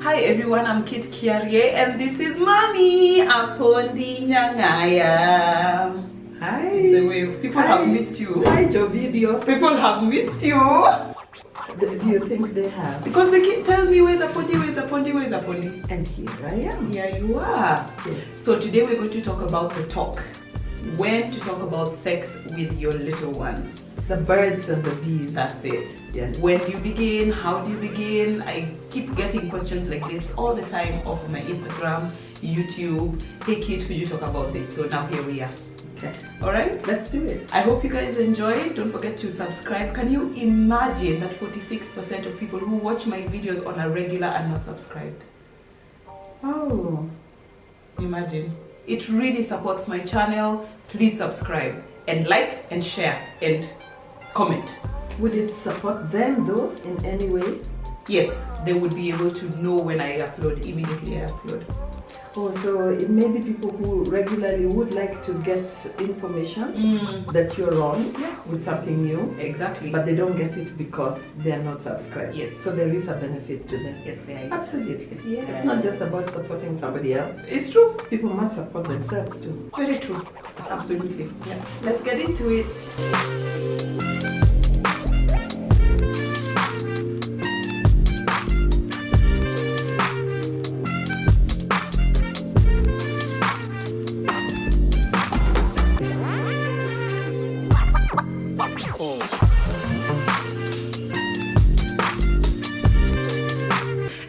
Hi everyone, I'm Kitt Nyang'aya and this is Mommy Kitt Nyang'aya. Hi. So people have missed you. Hi, your video. People have missed you. Do you think they have? Because they keep telling me, where's Apondi, where's Apondi, where's Apondi? And here I am. Here you are. Yes. So today we're going to talk about the talk. When to talk about sex with your little ones. The birds and the bees. That's it. Yes. When do you begin? How do you begin? I keep getting questions like this all the time off of my Instagram, YouTube. Hey Kitt, could you talk about this? So now here we are. Okay. Alright? Let's do it. I hope you guys enjoy it. Don't forget to subscribe. Can you imagine that 46% of people who watch my videos on a regular are not subscribed? Oh. Imagine. It really supports my channel. Please subscribe and like and share and comment. Would it support them though in any way? Yes, they would be able to know when I upload. Immediately I upload. Oh, so it may be people who regularly would like to get information that you're on with something new. Exactly. But they don't get it because they are not subscribed. Yes. So there is a benefit to them. Yes, there is. Absolutely. Yeah. It's not just about supporting somebody else. It's true. People must support themselves too. Very true. Absolutely. Yeah. Let's get into it.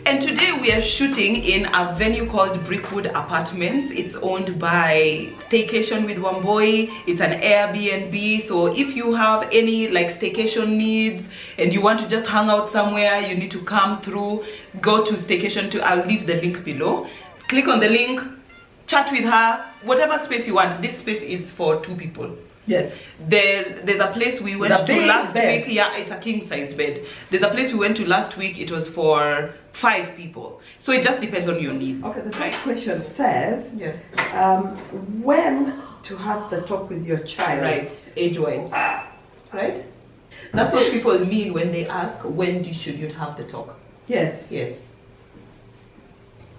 And today we are shooting in a venue called Brickwood Apartments. It's owned by Staycation with One Boy. It's an Airbnb. So if you have any like staycation needs and you want to just hang out somewhere, you need to come through, go to Staycation Till. I'll leave the link below. Click on the link, chat with her, whatever space you want. This space is for 2 people. Yes. There's a place we went to last week. Yeah, it's a king-sized bed. There's a place we went to last week. It was for 5 people. So it just depends on your needs. Okay, the first question says, when to have the talk with your child? Right, age-wise. Right? That's what people mean when they ask, when should you have the talk? Yes. Yes.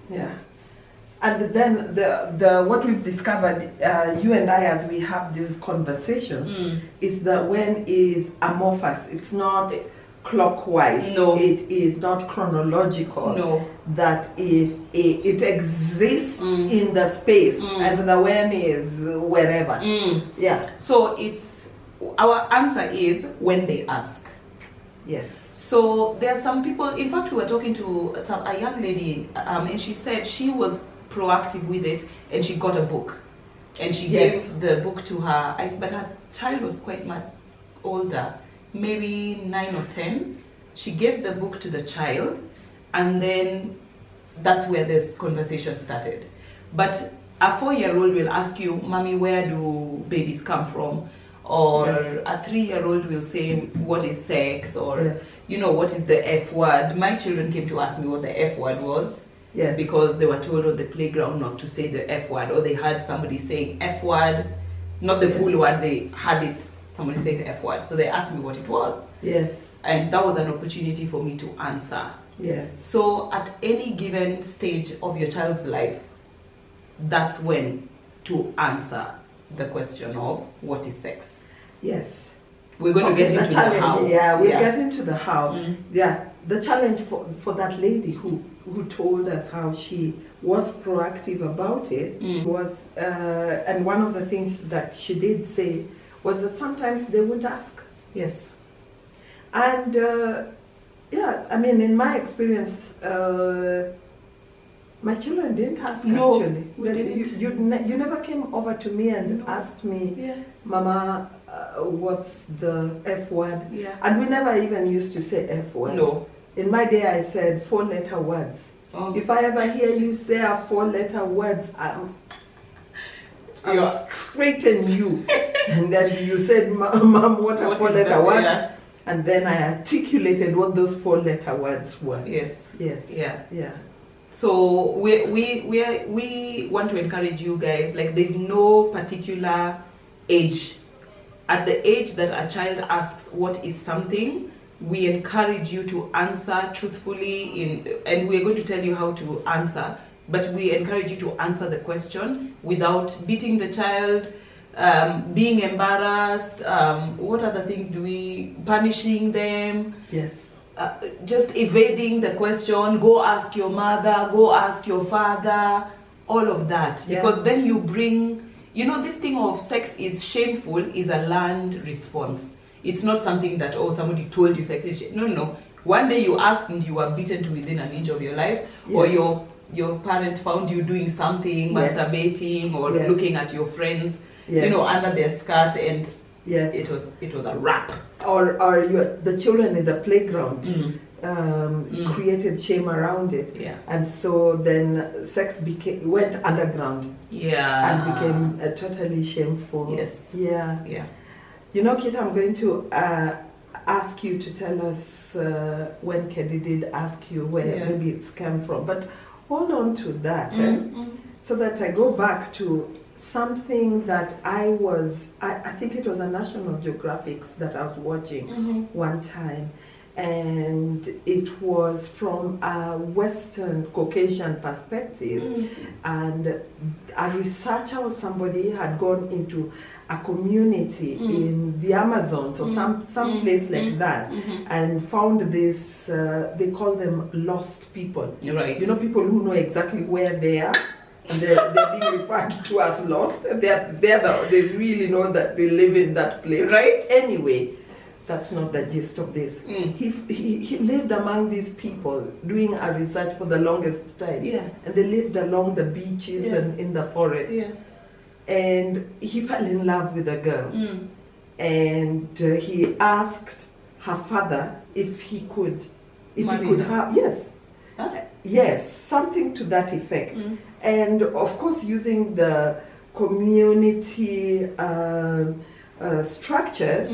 Yeah. And then the what we've discovered, you and I, as we have these conversations, is that when is amorphous. It's not clockwise. No. It is not chronological. No. That it exists in the space, and the when is wherever. Yeah. So our answer is when they ask. Yes. So there are some people, in fact we were talking to a young lady and she said she was proactive with it and she got a book and she gave the book to her, but her child was quite much older, maybe 9 or 10. She gave the book to the child and then that's where this conversation started. But a 4-year-old will ask you, Mommy, where do babies come from? Or a 3-year-old will say, what is sex? Or you know, what is the F word? My children came to ask me what the F word was. Yes. Because they were told on the playground not to say the F word, or they heard somebody saying F word, not the full word, they had somebody saying the F word. So they asked me what it was. Yes. And that was an opportunity for me to answer. Yes. So at any given stage of your child's life, that's when to answer the question of what is sex. Yes. We're going to get into the how. Yeah, we'll get into the how. Yeah. The challenge for that lady who told us how she was proactive about it was, and one of the things that she did say was that sometimes they would ask. Yes. And yeah, I mean, in my experience, my children didn't ask actually. We didn't. You never came over to me and asked me, Mama, what's the F word? Yeah. And we never even used to say F word. No. In my day, I said 4-letter words. Oh. If I ever hear you say a 4-letter words, I'll straighten you. And then you said, Mom, what are 4-letter words? Yeah. And then I articulated what those 4-letter words were. Yes. Yes. Yeah. Yeah. So we want to encourage you guys, like there's no particular age. At the age that a child asks what is something, we encourage you to answer truthfully and we're going to tell you how to answer, but we encourage you to answer the question without beating the child, being embarrassed, what other things do we, punishing them. Yes. Just evading the question, go ask your mother, go ask your father, all of that. Because then you bring, this thing of sex is shameful is a learned response. It's not something that, somebody told you sex is no. One day you asked and you were beaten to within an inch of your life, or your parent found you doing something, masturbating, or looking at your friends, under their skirt, and it was a wrap. Or the children in the playground created shame around it, and so then sex went underground, and became totally shameful. Kitt, I'm going to ask you to tell us when Kendi did ask you where maybe it's come from, but hold on to that, so that I go back to something that I think it was a National Geographic that I was watching one time, and it was from a Western Caucasian perspective, and a researcher or somebody had gone into a community in the Amazons or some place like that, and found this, they call them lost people. Right. People who know exactly where they are, and they're being referred to as lost, and they really know that they live in that place. Right. Anyway, that's not the gist of this. He lived among these people doing a research for the longest time. And they lived along the beaches and in the forest. And he fell in love with a girl. And he asked her father if he could have, yes, something to that effect. And of course, using the community structures,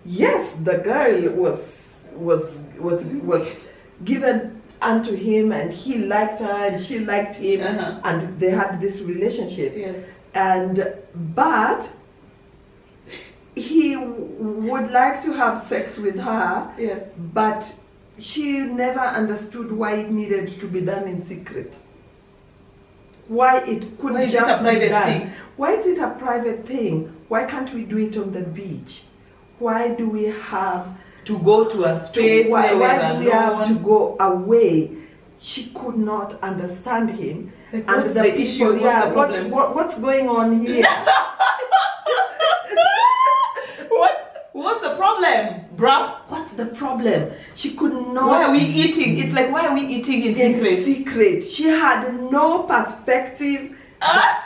yes, the girl was given unto him, and he liked her and she liked him, and they had this relationship. But he would like to have sex with her, but she never understood why it needed to be done in secret. Why it couldn't just be done. Why is it a private thing? Why can't we do it on the beach? Why do we have to go to a space why do we have to go away? She could not understand him. Like, and the issue? What's going on here? What's the problem, bruh? What's the problem? She could not. Why are we eating? It's like, why are we eating in secret? Secret. She had no perspective that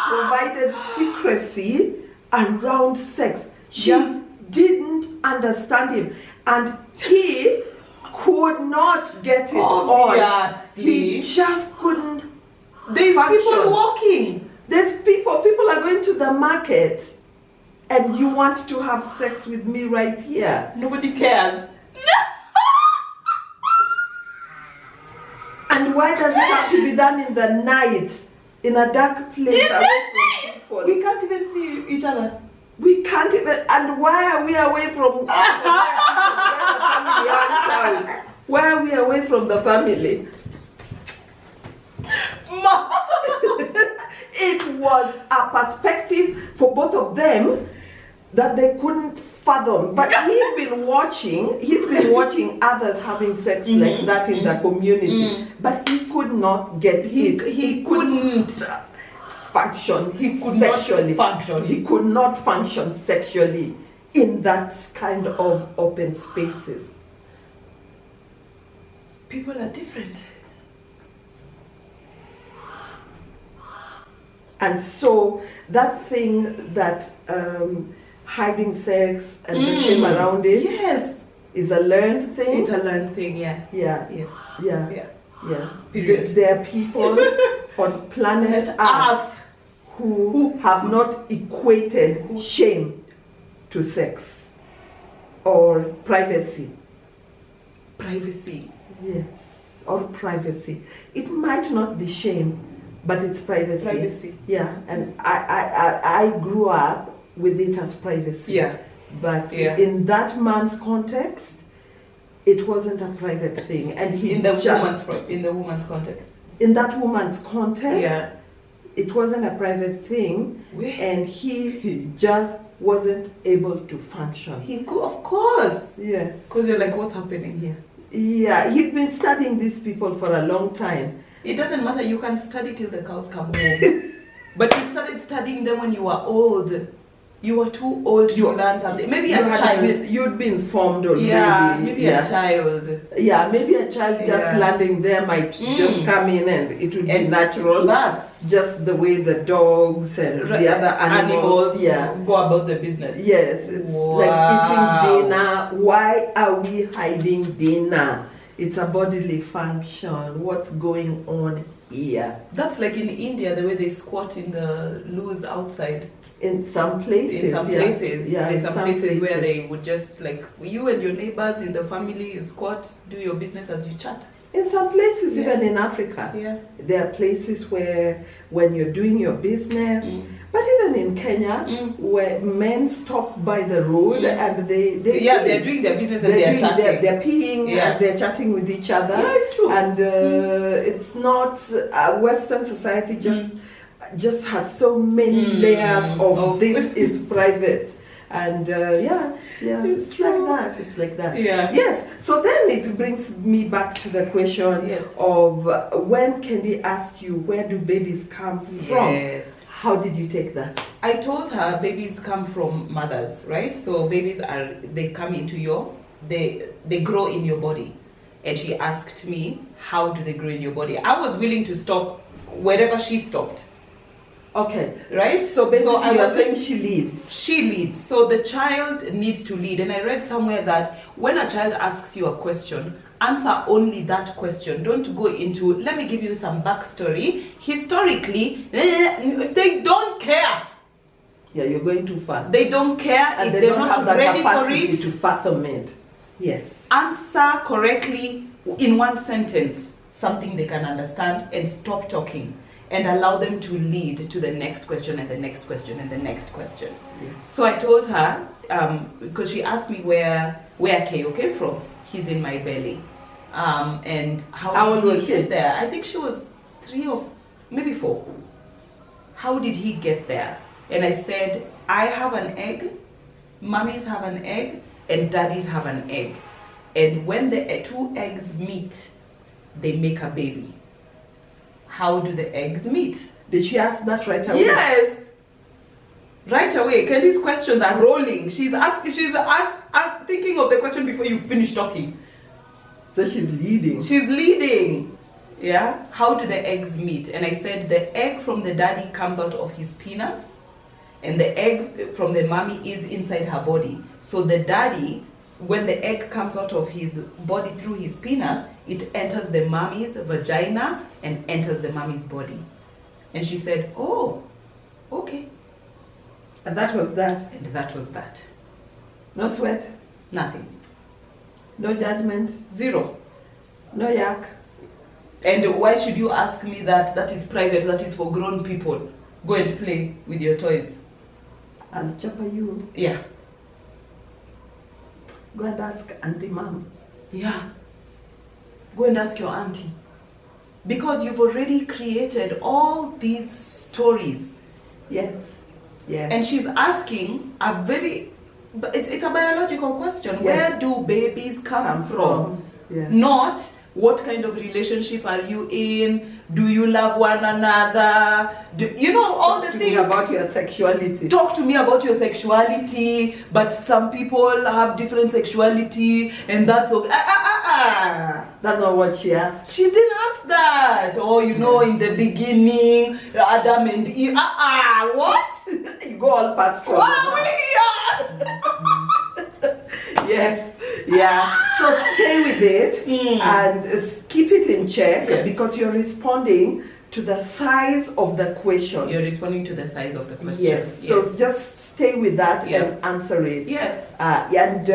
provided secrecy around sex. She didn't understand him, and he could not get it on. He just couldn't. There's function. People walking. There's people are going to the market, and you want to have sex with me right here. Nobody cares. And why does it have to be done in the night, in a dark place away from people? We can't even see each other. We can't even, and why are we away from where the family hangs out? Why are we away from the family? It was a perspective for both of them that they couldn't fathom. But he'd been watching others having sex like that in the community. But he could not get it. He couldn't function. He could not function sexually in that kind of open spaces. People are different. And so that thing that hiding sex and the shame around it is a learned thing. It's a learned thing, yeah. Period. There are people on planet Earth who have not equated shame to sex or privacy. Privacy. Yes, or privacy. It might not be shame, but it's privacy. Yeah, and I grew up with it as privacy. Yeah. But Yeah. in that man's context, it wasn't a private thing, and he In the just woman's context. in that woman's context, Yeah. it wasn't a private thing, Wait. and he just wasn't able to function. Of course. Yes. Because you're like, what's happening here? Yeah, he'd been studying these people for a long time. It doesn't matter. You can study till the cows come home. But you started studying them when you were old. You were too old to learn something. Maybe a child. You'd been formed already. Yeah, maybe a child. Yeah, maybe a child just landing there might just come in and it would be natural. Just the way the dogs and the other animals go about the business. Yes, it's like eating dinner. Why are we hiding dinner? It's a bodily function. What's going on here? That's like in India, the way they squat in the loos outside. In some places. There's some places where they would just, like, you and your neighbors in the family, you squat, do your business as you chat. In some places, even in Africa, there are places where when you're doing your business, but even in Kenya, where men stop by the road and they're doing their business and they're chatting. They're peeing and they're chatting with each other. Yeah, it's true. And it's not Western society just has so many layers of this is private. And it's like that. It's like that. Yeah. Yes. So then it brings me back to the question of when Kendi asked you, where do babies come from? Yes. How did you take that? I told her babies come from mothers, right? So babies they come into they grow in your body. And she asked me, how do they grow in your body? I was willing to stop wherever she stopped. Okay, right? So basically you're saying she leads. She leads. So the child needs to lead. And I read somewhere that when a child asks you a question, answer only that question. Don't go into, let me give you some backstory. Historically, they don't care. Yeah, you're going too far. They don't care and if they they're don't not have the ready for capacity it. To fathom it. Yes. Answer correctly in one sentence, something they can understand, and stop talking. And allow them to lead to the next question and the next question and the next question. Yes. So I told her, because she asked me where Keyo came from. He's in my belly. And how did he get there? I think she was 3 or maybe 4. How did he get there? And I said, I have an egg, mummies have an egg, and daddies have an egg. And when the 2 eggs meet, they make a baby. How do the eggs meet? Did she ask that right away? Yes. Right away. Kendi's questions are rolling. She's thinking of the question before you finish talking. So she's leading. She's leading. Yeah. How do the eggs meet? And I said the egg from the daddy comes out of his penis, and the egg from the mommy is inside her body. So the daddy, when the egg comes out of his body through his penis, it enters the mommy's vagina and enters the mommy's body. And she said, oh, okay. And that was that. And that was that. No sweat? Nothing. No judgment? 0. No yak? And why should you ask me that? That is private, that is for grown people. Go and play with your toys. I'll chopper you. Yeah. Go and ask Auntie Mom. Yeah. Go and ask your auntie. Because you've already created all these stories. Yes. Yeah. And she's asking a very, it's a biological question. Yes. Where do babies come from? Yes. Not what kind of relationship are you in? Do you love one another? All the things. Talk to me about your sexuality. Talk to me about your sexuality. But some people have different sexuality, and that's okay. That's not what she asked. She didn't ask that. Oh, in the beginning, Adam and Eve. What? You go all pastoral. Why are we here? Yes. Yeah. So stay with it and keep it in check because you're responding to the size of the question. You're responding to the size of the question. Yes. So just stay with that and answer it. Yes. And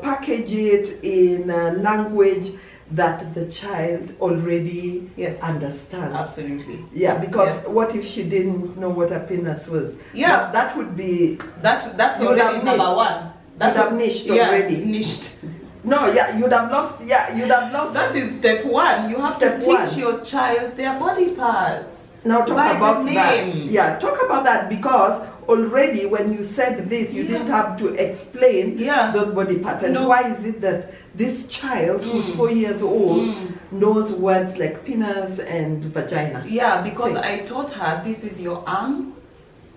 package it in a language that the child already understands. Absolutely. Yeah, because what if she didn't know what a penis was? Yeah. That would be... That's already number 1. You'd have niched already. Niched. No, yeah, you'd have lost. That is step one. You have to teach your child their body parts. Now talk by about the that. name. Yeah, talk about that, because already when you said this, you didn't have to explain those body parts. And why is it that this child who's 4 years old knows words like penis and vagina? Yeah, because I taught her, this is your arm,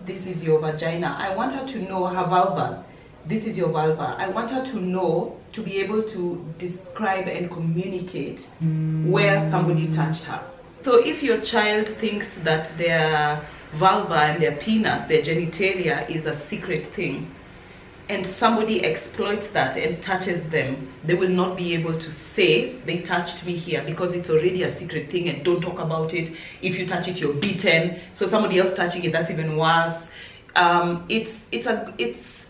this is your vagina. I want her to know her vulva. This is your vulva. I want her to know, to be able to describe and communicate where somebody touched her. So if your child thinks that their vulva and their penis, their genitalia, is a secret thing, and somebody exploits that and touches them, they will not be able to say, they touched me here, because it's already a secret thing and don't talk about it. If you touch it, you're beaten. So somebody else touching it, that's even worse. It's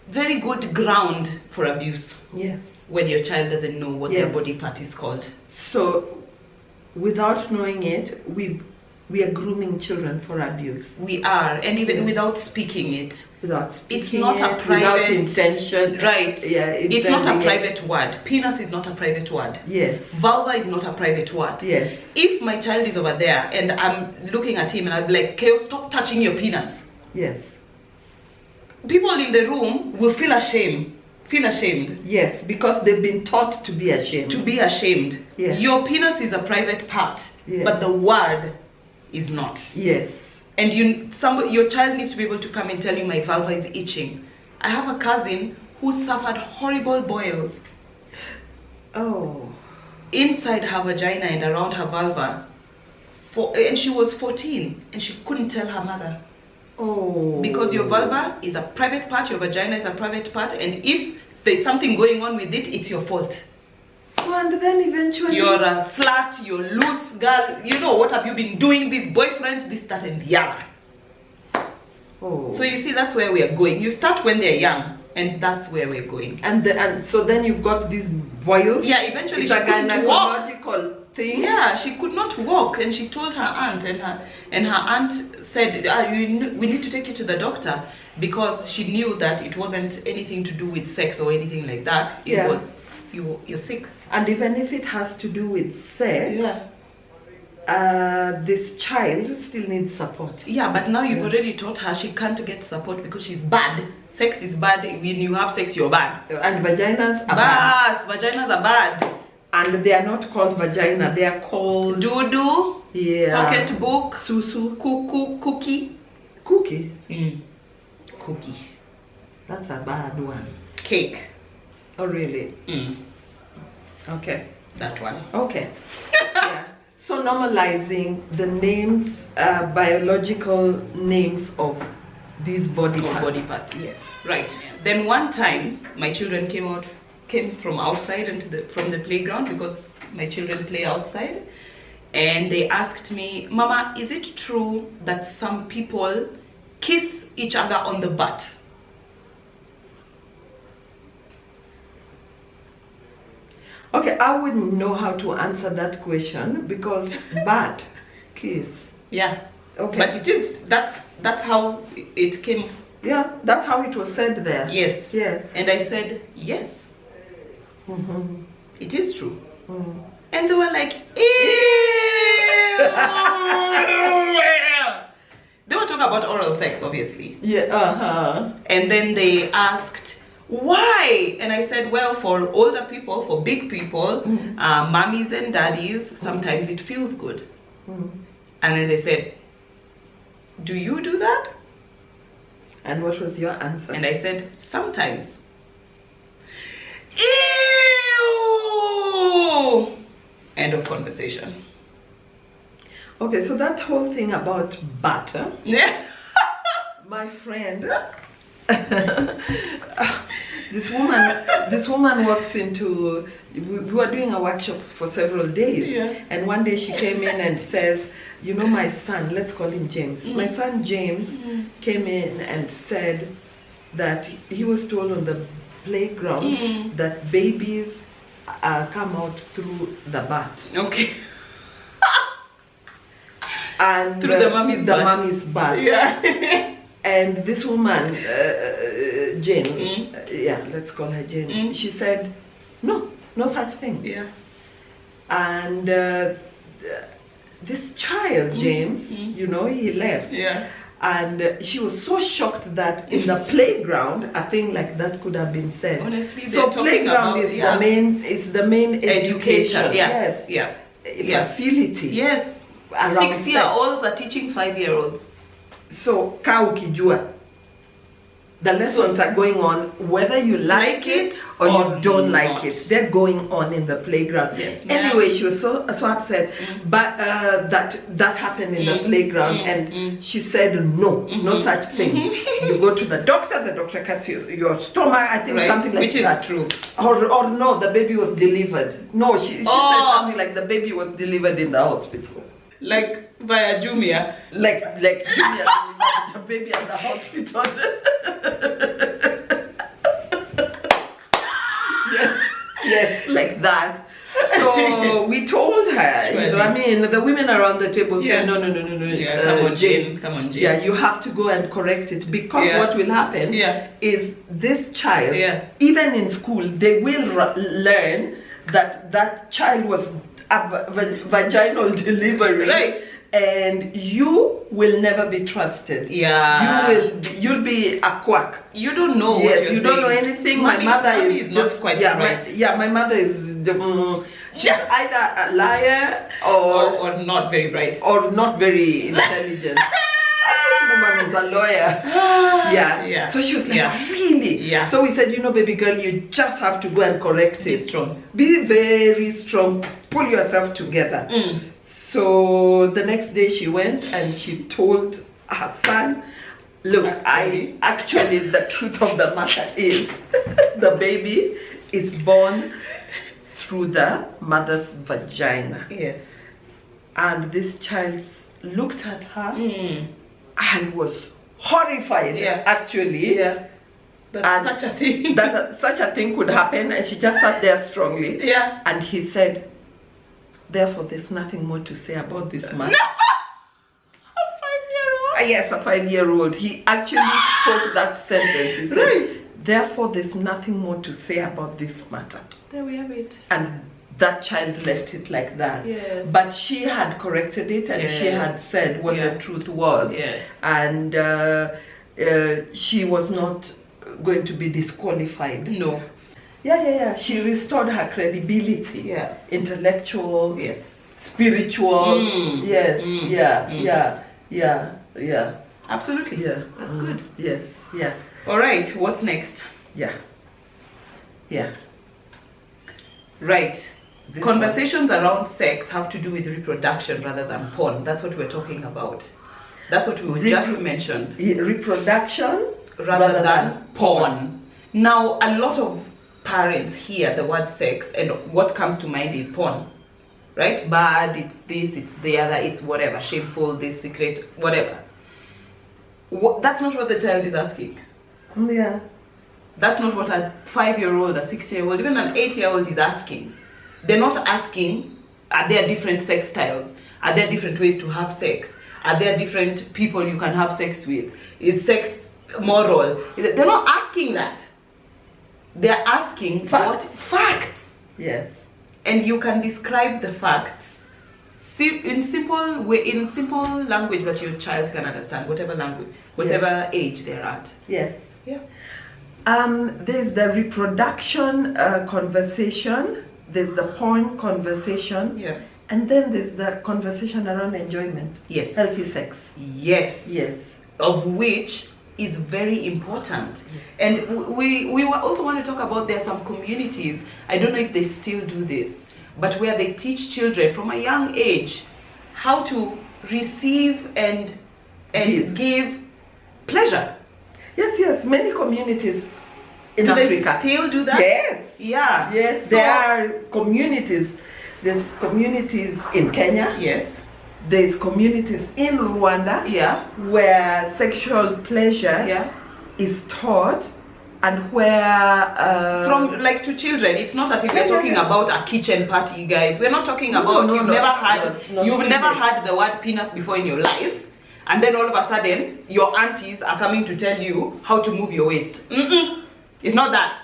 very good ground for abuse. Yes. When your child doesn't know what their body part is called. So, without knowing it, we are grooming children for abuse. We are, and even without speaking it. Without speaking it's not a private, without intention. Right. Yeah, it's not a private word. Penis is not a private word. Yes. Vulva is not a private word. Yes. If my child is over there and I'm looking at him and I'll be like, Keyo, stop touching your penis. Yes. People in the room will feel ashamed. Yes, because they've been taught to be ashamed. Yes. Your penis is a private part, but the word is not. Yes. And your child needs to be able to come and tell you, my vulva is itching. I have a cousin who suffered horrible boils. Oh. Inside her vagina and around her vulva. And she was 14 and she couldn't tell her mother. Oh. Because your vulva is a private part, your vagina is a private part, and if there's something going on with it, it's your fault. So, and then eventually... You're a slut, you're loose, girl, you know, what have you been doing, these boyfriends, this, that, and the other. Oh. So you see, that's where we are going. You start when they're young, and that's where we're going. And so then you've got these boils. Yeah, eventually it's she couldn't walk. Thing. Yeah, she could not walk, and she told her aunt, and her aunt said, we need to take you to the doctor, because she knew that it wasn't anything to do with sex or anything like that. It was you're sick. And even if it has to do with sex, this child still needs support. Yeah, but now you've already taught her she can't get support because she's bad. Sex is bad. When you have sex, you're bad. And vaginas are bad. Vaginas are bad. And they are not called vagina, they are called... Doo-doo. Yeah. Pocketbook. Susu. Cookie. Cookie? Cookie. That's a bad one. Cake. Oh, really? Okay. That one. Okay. Yeah. So normalizing the names, biological names of these body parts. Yeah. Right. Then one time, my children came from outside from the playground, because my children play outside, and they asked me, Mama, is it true that some people kiss each other on the butt? Okay, I wouldn't know how to answer that question, because butt kiss. Yeah. Okay. But that's how it came. Yeah, that's how it was said there. Yes. Yes. And I said, yes. It is true. And they were like, ew. They were talking about oral sex, obviously. Yeah. And then they asked, why? And I said, well, for older people, for big people, mummies and daddies, sometimes it feels good. And then they said, do you do that? And what was your answer? And I said, sometimes. Ew! End of conversation. Okay, so that whole thing about butter. Yeah. My friend, this woman walks into, we were doing a workshop for several days, and one day she came in and says, you know, my son, let's call him James. My son James came in and said that he was told on the playground that babies come out through the butt. Okay. And through the mommy's butt. Mommy's butt. Yeah. And this woman, Jane, yeah, let's call her Jane, she said, no such thing. Yeah. And this child, James, you know, he left. Yeah. And she was so shocked that in the playground, a thing like that could have been said. Honestly, so playground is the main education. Yeah. Yes. Yeah. Facility. Yes. Around 6-year-olds are teaching 5-year-olds. So ka ukijua, the lessons are going on whether you like it or you don't like it. They're going on in the playground. Yes. Anyway, she was so upset, but that happened in the playground, and she said no such thing. You go to the doctor cuts your stomach. I think something like that. Which is true. Or no, the baby was delivered. No, she said something like the baby was delivered in the hospital. Like via Jumia. Like Jumia, the baby at the hospital. yes, like that. So we told her, you know, I mean, the women around the table said, no. Yeah, come on, Jane. Yeah, you have to go and correct it, because what will happen is this child, even in school, they will learn that child was a vaginal delivery. Right. And you will never be trusted. Yeah. You'll be a quack. You don't know what you're you don't know anything. Mommy, my mother mommy is not just quite right. My mother is she's either a liar or not very bright. Or not very intelligent. This woman was a lawyer. Yeah. So she was like, really? Yeah. So we said, you know, baby girl, you just have to go and correct it. Be strong. Be very strong. Pull yourself together. So the next day she went and she told her son, look, actually the truth of the matter is the baby is born through the mother's vagina. Yes. And this child looked at her and was horrified, actually. Yeah. That such a thing. That such a thing could happen, and she just sat there strongly. Yeah. And he said, therefore, there's nothing more to say about this matter. No! A 5-year-old? Yes, a 5-year-old. He actually spoke that sentence. He said, therefore, there's nothing more to say about this matter. There we have it. And that child left it like that. Yes. But she had corrected it, and she had said what the truth was. Yes. And she was not going to be disqualified. No. Yeah. She restored her credibility. Yeah. Intellectual. Yes. Spiritual. Yes. Yeah. Absolutely. Yeah. That's good. Yes. Yeah. All right. What's next? Yeah. Right. This Conversations around sex have to do with reproduction rather than porn. That's what we're talking about. That's what we just mentioned. Reproduction rather than porn. Now, a lot of parents hear the word sex and what comes to mind is porn. Right? Bad, it's this, it's the other, it's whatever, shameful, this, secret, whatever. That's not what the child is asking. Yeah. That's not what a 5-year-old, a 6-year-old, even an 8-year-old is asking. They're not asking, are there different sex styles? Are there different ways to have sex? Are there different people you can have sex with? Is sex moral? They're not asking that. They're asking Facts. Facts. Yes. And you can describe the facts in simple language that your child can understand, whatever language, whatever age they're at. Yes. Yeah. There's the reproduction conversation. There's the porn conversation. Yeah. And then there's the conversation around enjoyment. Yes. Healthy sex. Yes. Of which is very important. And we also want to talk about, there are some communities, I don't know if they still do this, but where they teach children from a young age how to receive and give pleasure. Yes, many communities in Africa. Do they still do that? Yes. Yeah. Yes, there are communities. There's communities in Kenya. Yes. There's communities in Rwanda. Yeah. Where sexual pleasure is taught, and where from like to children. It's not that if we're talking about a kitchen party, guys. We're not talking about you've never had the word penis before in your life. and then all of a sudden your aunties are coming to tell you how to move your waist. It's not that.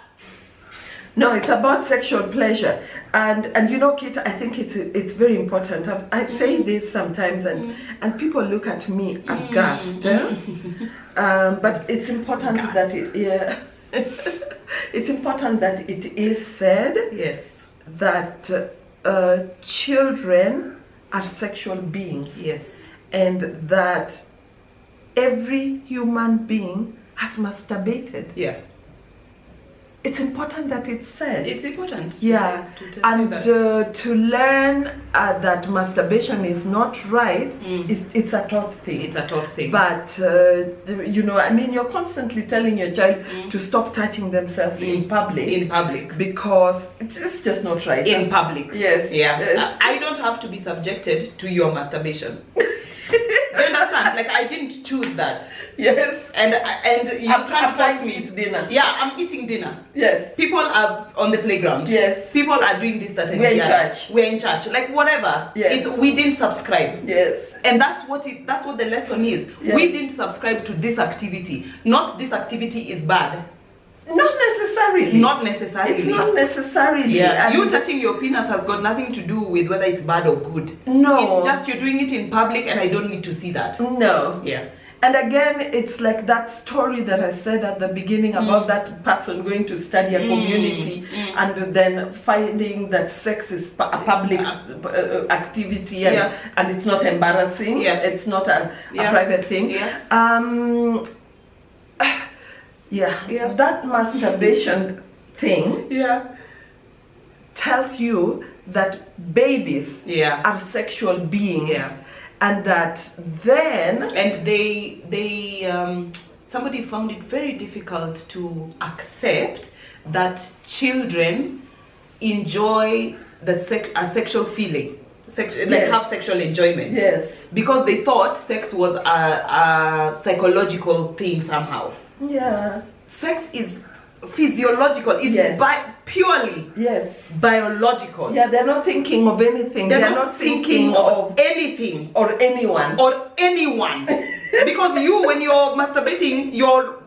No, it's about sexual pleasure, and you know, Kitt, I think it's very important. I say this sometimes, and people look at me aghast, but it's important that it's important that it is said. Yes. That children are sexual beings. Yes. And that every human being has masturbated. Yeah. It's important that it's said. It's important. Yeah. To learn that masturbation is not right, it's a taught thing. It's a taught thing. But, you know, I mean, you're constantly telling your child to stop touching themselves in public. In public. Because it's just not right. In public. Yes. Yeah. Yes. I don't have to be subjected to your masturbation. Do you understand? Like, I didn't choose that. Yes. And you can't force me. Eat dinner. Yeah, I'm eating dinner. Yes. People are on the playground. Yes. People are doing this, that, and We're in the other. church. We're in church. Like, whatever. Yes. We didn't subscribe. Yes. And that's what the lesson is. Yes. We didn't subscribe to this activity. Not this activity is bad. Not necessarily. Not necessarily. It's not necessarily. Yeah. You touching your penis has got nothing to do with whether it's bad or good. No. It's just you're doing it in public and I don't need to see that. No. Yeah. And again, it's like that story that I said at the beginning about that person going to study a community and then finding that sex is a public activity and it's not embarrassing. Yeah. It's not a private thing. Yeah. That masturbation thing tells you that babies are sexual beings, and that then they somebody found it very difficult to accept that children enjoy a sexual feeling. Have sexual enjoyment. Yes. Because they thought sex was a psychological thing somehow. Yeah. Sex is physiological. It's purely biological. Yeah, they're not thinking of anything. They're not thinking of anything or anyone. Because when you're masturbating, you're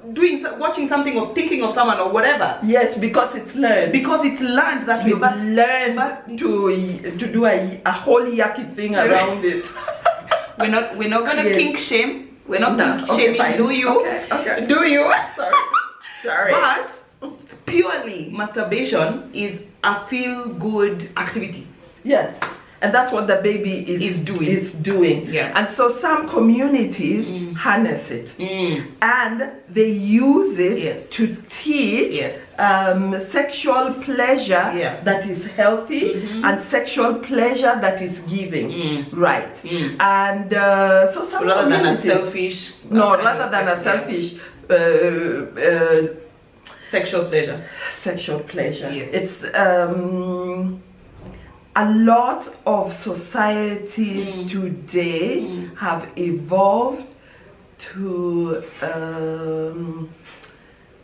watching something or thinking of someone or whatever. Yes, because it's learned. Because it's learned that way. You've learned to do a whole yucky thing around it. We're not gonna kink shame. We're not kink shaming. Fine. Do you? Okay. Do you? Sorry. But purely masturbation is a feel-good activity. Yes. And that's what the baby is doing. Yeah. And so some communities harness it. And they use it to teach sexual pleasure that is healthy and sexual pleasure that is giving. Right. And so some rather than a selfish. Rather than a selfish sexual pleasure. Sexual pleasure. Yes. It's a lot of societies today have evolved to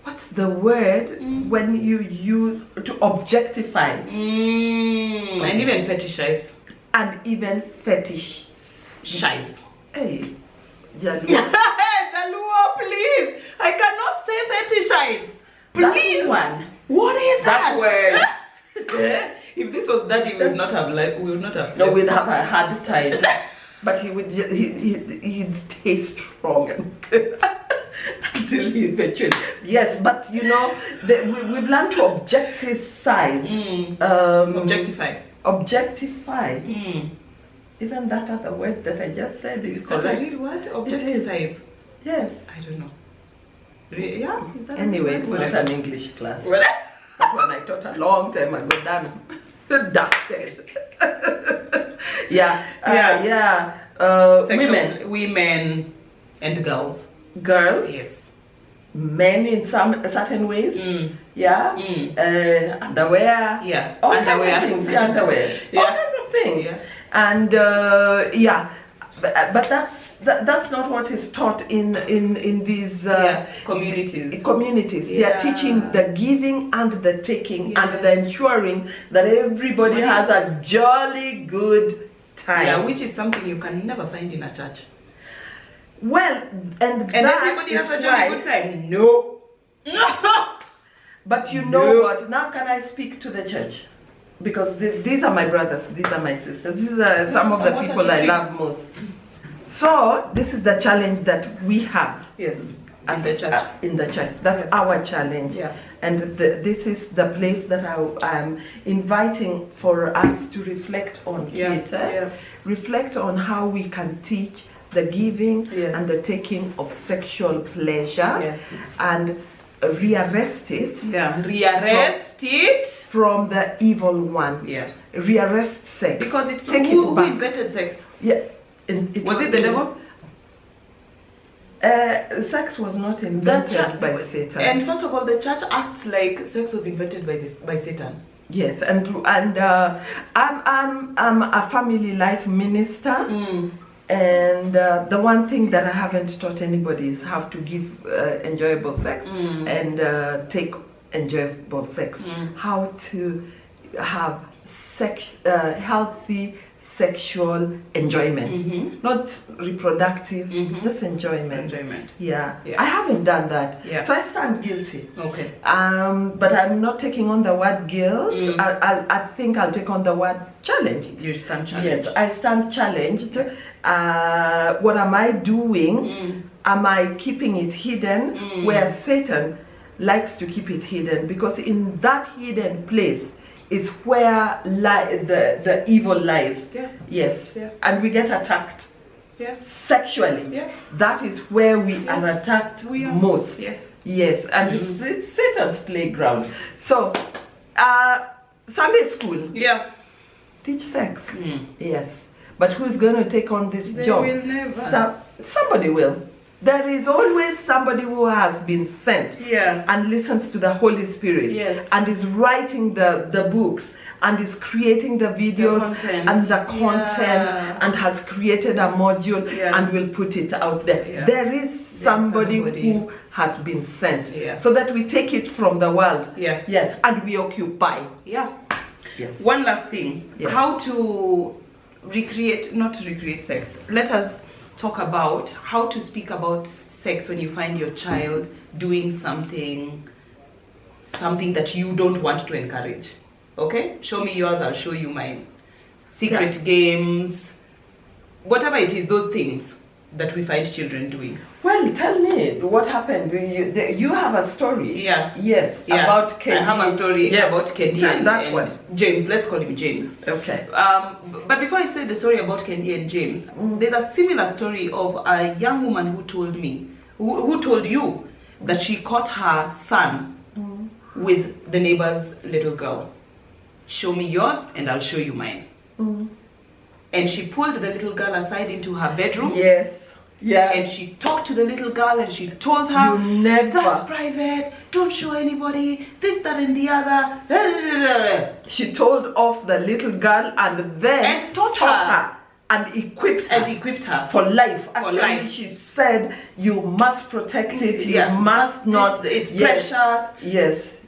what's the word when you use to objectify and even fetishize Hey, Jaluo. Jaluo, please. I cannot say fetishize. Please. That's one. What is that word? If this was Daddy, we would not have slept. No, we'd have a hard time. But he'd stay strong until he eventually. Yes, but you know, we've learned to objectify. Objectify. Even that other word that I just said is correct. That a real word? Objectify. Yes. I don't know. Yeah. Anyway, it's not an English class. That one I taught a long time ago. Dusted. Women and girls. Girls. Yes. Men in certain ways. Underwear. Yeah. All kinds of things. Underwear. All kinds of things. Yeah. And but that's not what is taught in these communities. They are teaching the giving and the taking and the ensuring that everybody has a jolly good time. Yeah, which is something you can never find in a church. Well, and that everybody is has a jolly why- good time. No. But you know No. what? Now can I speak to the church? Because these are my brothers, these are my sisters, these are some of the what people are I you love most. So this is the challenge that we have. Yes. As In the church. In the church. That's our challenge. Yeah. And this is the place that I'm inviting for us to reflect on, Kitt, reflect on how we can teach the giving and the taking of sexual pleasure and rearrest it. Yeah. Rearrest it From the evil one. Yeah. Rearrest sex. Because it's Take who it back. invented sex? Yeah. Was it the devil? Sex was not invented by Satan. And first of all, the church acts like sex was invented by Satan. Yes, and I'm a family life minister, and the one thing that I haven't taught anybody is how to give enjoyable sex and take enjoyable sex. How to have healthy sexual enjoyment, not reproductive, just enjoyment. Yeah. I haven't done that, so I stand guilty. Okay. But I'm not taking on the word guilt. I think I'll take on the word challenged. You stand challenged. Yes, I stand challenged. What am I doing? Am I keeping it hidden? Where Satan likes to keep it hidden, because in that hidden place is where the evil lies. Yes. And we get attacked sexually. That is where we are attacked most. Yes, and it's Satan's playground. So Sunday school, teach sex. Yes, but who's going to take on this job? Will never. Somebody will. There is always somebody who has been sent and listens to the Holy Spirit and is writing the books and is creating the videos and the content and has created a module and will put it out there. There is somebody who has been sent so that we take it from the world. Yes, and we occupy. Yes. One last thing. How to not recreate sex. Let us talk about how to speak about sex when you find your child doing something that you don't want to encourage. Okay? Show me yours, I'll show you mine. Secret games, whatever it is, those things that we find children doing. Well, tell me what happened. You have a story. Yes. About Kendi. I have a story about Kendi and James. Let's call him James. Okay. But before I say the story about Kendi and James, there's a similar story of a young woman who told me, who told you that she caught her son with the neighbor's little girl. Show me yours and I'll show you mine. And she pulled the little girl aside into her bedroom. Yes. Yeah. And she talked to the little girl and she told her, you never. That's private, don't show anybody, this, that and the other. She told off the little girl and then taught her and equipped her for life. Actually, life. She said you must protect it, you must not. It's precious.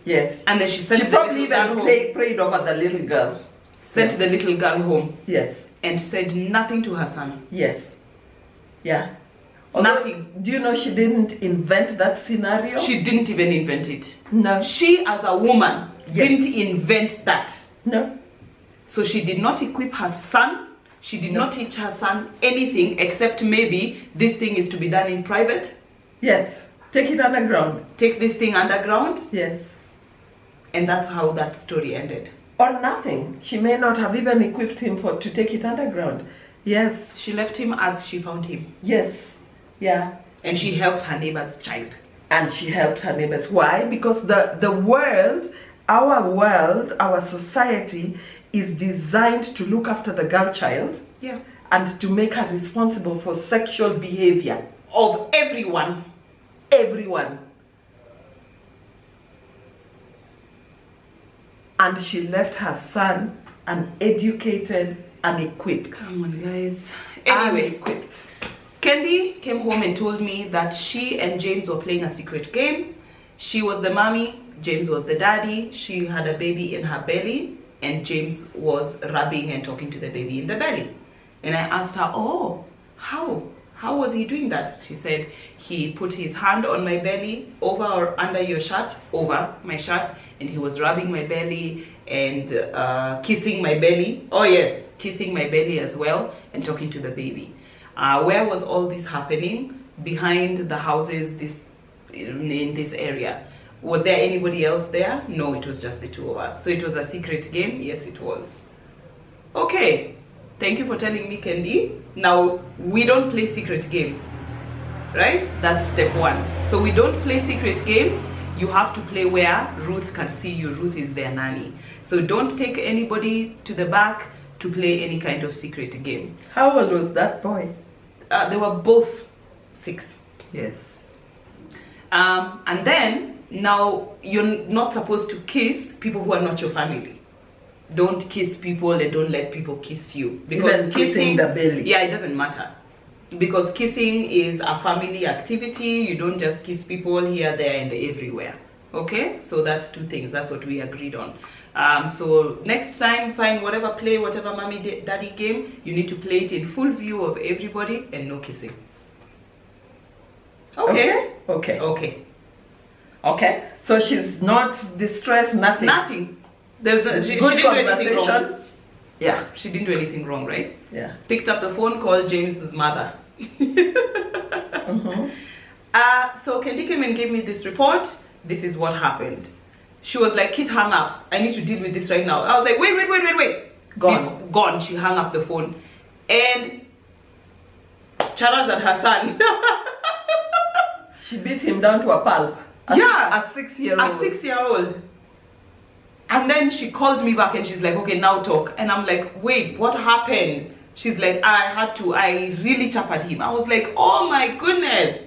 Yes. And then she sent she probably even prayed over the little girl. Sent the little girl home. Yes. And said nothing to her son. Yes. Yeah. Nothing. Do you know she didn't invent that scenario? She didn't even invent it. No. She as a woman didn't invent that. No. So she did not equip her son. She did not teach her son anything except maybe this thing is to be done in private. Yes. Take it underground. Take this thing underground. Yes. And that's how that story ended. Or nothing. She may not have even equipped him to take it underground. Yes. She left him as she found him. Yes. Yeah. And she helped her neighbor's child. And she helped her neighbors. Why? Because the world, our society is designed to look after the girl child. Yeah. And to make her responsible for sexual behavior. Of everyone. Everyone. And she left her son uneducated, unequipped. Come on, guys. Anyway, unequipped. Kendi came home and told me that she and James were playing a secret game. She was the mommy, James was the daddy. She had a baby in her belly, and James was rubbing and talking to the baby in the belly. And I asked her, oh, how How was he doing that? She said, he put his hand on my belly, over or under your shirt, over my shirt, and he was rubbing my belly and kissing my belly. Oh yes, kissing my belly as well, and talking to the baby. Where was all this happening? Behind the houses in this area. Was there anybody else there? No, it was just the two of us. So it was a secret game? Yes, it was. Okay, thank you for telling me, Kendi. Now, we don't play secret games, right? That's step one. So we don't play secret games. You have to play where Ruth can see you. Ruth is their nanny. So don't take anybody to the back to play any kind of secret game. How old was that boy? They were both 6. Yes. And then, now, you're not supposed to kiss people who are not your family. Don't kiss people and don't let people kiss you. Because even kissing the belly. Yeah, it doesn't matter. Because kissing is a family activity. You don't just kiss people here, there, and everywhere. Okay? So that's 2 things. That's what we agreed on. So next time, play whatever mommy daddy game. You need to play it in full view of everybody and no kissing. Okay? Okay. Okay. Okay. So she's not distressed, nothing. Nothing. She good didn't do anything wrong. conversation. Yeah. She didn't do anything wrong, right? Yeah. Picked up the phone, called James's mother. Mm-hmm. So Kendi came and gave me this report. This is what happened. She was like, Kitt, hang up. I need to deal with this right now. I was like, wait. Gone. She hung up the phone. And Chara's and her son. She beat him down to a pulp. A 6-year-old. A 6-year-old. And then she called me back and she's like, okay, now talk. And I'm like, wait, what happened? She's like, I really chappered him. I was like, oh my goodness.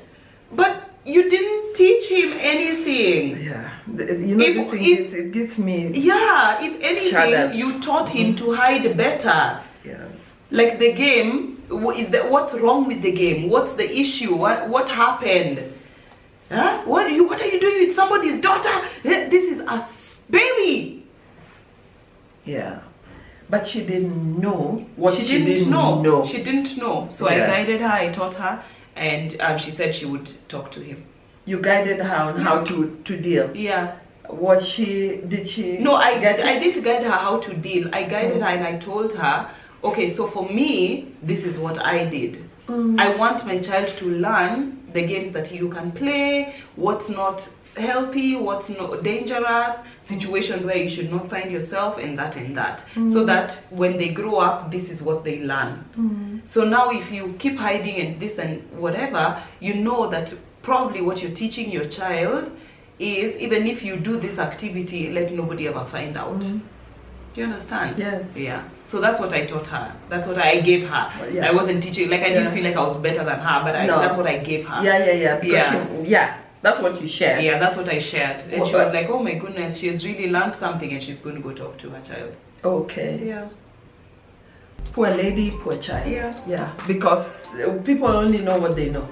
But you didn't teach him anything. Yeah. It gives me... Yeah, if anything, shadows. You taught him to hide better. Yeah. Like the game, what's wrong with the game? What's the issue? What happened? Huh? What are you doing with somebody's daughter? This is a baby. Yeah. But she didn't know what she didn't know. She didn't know. So Yeah. I guided her, I taught her, and she said she would talk to him. You guided her on how to deal. Yeah. Did she? No, I did guide her how to deal. I guided her and I told her, okay, so for me, this is what I did. I want my child to learn the games that you can play, what's not healthy, what's not dangerous, situations where you should not find yourself, and that. So that when they grow up, this is what they learn. So now if you keep hiding and this and whatever, you know that probably what you're teaching your child is, even if you do this activity, let nobody ever find out. Do you understand? Yes. Yeah. So that's what I taught her. That's what I gave her. Yeah. I wasn't teaching, like I didn't feel like I was better than her, but that's what I gave her. Yeah. Because that's what you shared. Yeah, that's what I shared. And she was like, oh my goodness, she has really learned something and she's going to go talk to her child. Okay. Yeah. Poor lady, poor child. Yeah. Because people only know what they know.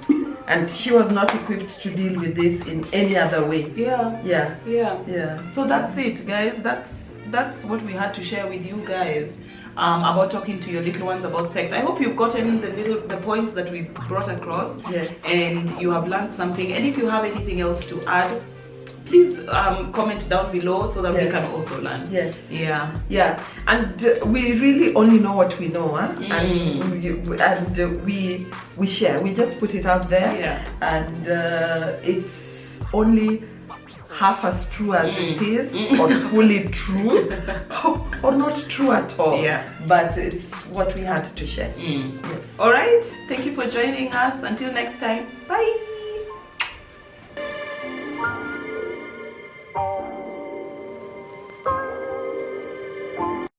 And she was not equipped to deal with this in any other way. Yeah. So that's it, guys. That's what we had to share with you guys about talking to your little ones about sex. I hope you've gotten the points that we've brought across. Yes. And you have learned something. And if you have anything else to add, please comment down below so that we can also learn. Yes. Yeah. And we really only know what we know, huh? And we share. We just put it out there. Yeah. And it's only half as true as it is, or fully true, or not true at all. Yeah. But it's what we had to share. Yes. All right. Thank you for joining us. Until next time. Bye.